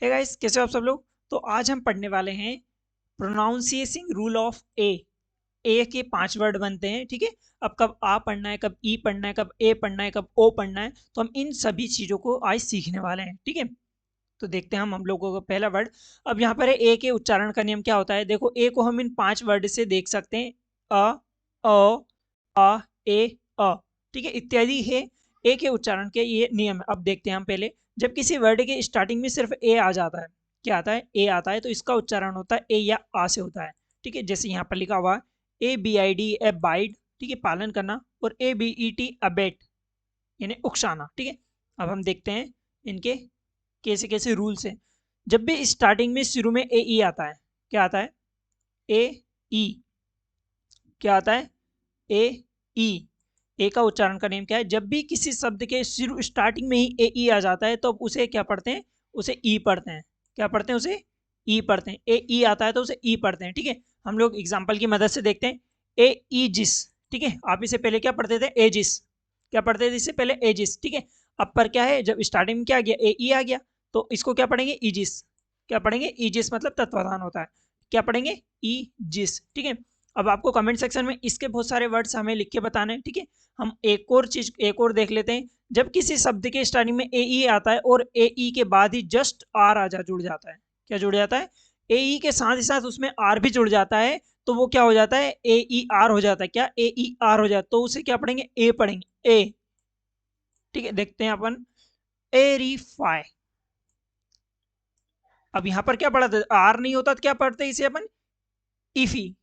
Hey guys, कैसे हो आप सब लोग। तो आज हम पढ़ने वाले हैं प्रोनाउंसिएसिंग रूल ऑफ ए के 5 वर्ड बनते हैं, ठीक है। अब कब आ पढ़ना है, कब ई पढ़ना है, कब ए पढ़ना है, कब ओ पढ़ना है, तो हम इन सभी चीजों को आज सीखने वाले हैं, ठीक है। तो देखते हैं हम लोगों का पहला वर्ड। अब यहाँ पर है ए के उच्चारण का नियम क्या होता है। देखो, ए को हम इन 5 वर्ड से देख सकते हैं। अ, आ, ए, अ, ठीक है, इत्यादि है ए के उच्चारण के ये नियम है। अब देखते हैं हम पहले, जब किसी वर्ड के स्टार्टिंग में सिर्फ ए आ जाता है, क्या आता है, ए आता है, तो इसका उच्चारण होता है ए या आ से होता है, ठीक है। जैसे यहाँ पर लिखा हुआ A B I D abide, ठीक है, पालन करना, और A B E T abet यानी उकसाना, ठीक है। अब हम देखते हैं इनके कैसे कैसे रूल्स हैं। जब भी स्टार्टिंग में शुरू में ए ई आता है, क्या आता है, ए ई, क्या आता है, ए ई। ए का उच्चारण का नियम क्या है, जब भी किसी शब्द के शुरू स्टार्टिंग में ही ए ई आ जाता है तो उसे क्या पढ़ते हैं, उसे ई पढ़ते हैं। क्या पढ़ते हैं, उसे ई पढ़ते हैं। ए ई आता है तो उसे ई पढ़ते हैं, ठीक है। हम लोग एग्जाम्पल की मदद से देखते हैं। ए ई जिस, ठीक है, आप इसे पहले क्या पढ़ते थे, एजिस। क्या पढ़ते थे इससे पहले, एजिस, ठीक है। अब पर क्या है, जब स्टार्टिंग में क्या आ गया, ए ई आ गया, तो इसको क्या पढ़ेंगे, ईजिस। क्या पढ़ेंगे, ईजिस, मतलब तत्वाधान होता है। क्या पढ़ेंगे, ईजिस, ठीक है। अब आपको कमेंट सेक्शन में इसके बहुत सारे वर्ड्स हमें लिख के बताने हैं, ठीक है। हम एक और देख लेते हैं। जब किसी शब्द के स्टार्टिंग में ए ई आता है और ए ई के बाद ही जस्ट आर आ जा जुड़ जाता है, क्या जुड़ जाता है, ए ई के साथ ही साथ उसमें आर भी जुड़ जाता है, तो वो क्या हो जाता है, ए ई आर हो जाता है। क्या, ए ई आर हो जाता है, तो उसे क्या पढ़ेंगे, ए पढ़ेंगे, ए, ठीक है। देखते हैं अपन, एरीफाई। अब यहां पर क्या पढ़ा था, आर नहीं होता तो क्या पढ़ते इसे अपन, इफी,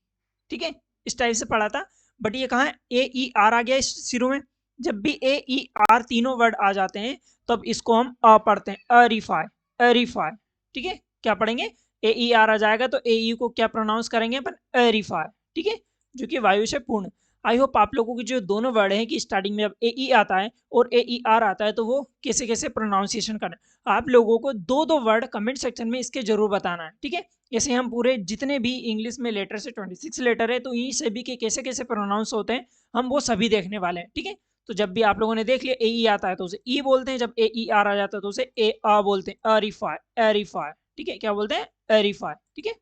ठीक है, इस टाइप से पढ़ा था। बट ये कहाँ है, ए ई आर आ गया इस शुरू में। जब भी ए ई आर तीनों वर्ड आ जाते हैं तब इसको हम अ पढ़ते हैं, अरिफाई, अरिफाई, ठीक है। क्या पढ़ेंगे, ए ई आर आ जाएगा तो ए ई को क्या प्रोनाउंस करेंगे अपन, अरिफाई, ठीक है, जो कि वायु से पूर्ण। आई होप आप लोगों की जो दोनों वर्ड हैं कि स्टार्टिंग में जब ए ई आता है और ए ई आर आता है तो वो कैसे कैसे प्रोनाउंसिएशन करना है। आप लोगों को दो दो वर्ड कमेंट सेक्शन में इसके जरूर बताना है, ठीक है। ऐसे हम पूरे जितने भी इंग्लिश में लेटर से 26 लेटर है तो इन सभी के कैसे कैसे प्रोनाउंस होते हैं हम वो सभी देखने वाले हैं, ठीक है। तो जब भी आप लोगों ने देख लिया ए ई आता है तो उसे ई बोलते हैं, जब ए ई आर आ जाता है तो उसे ए आ बोलते हैं, अरिफाई, एरिफाई, ठीक है। क्या बोलते हैं, एरिफाई, ठीक है।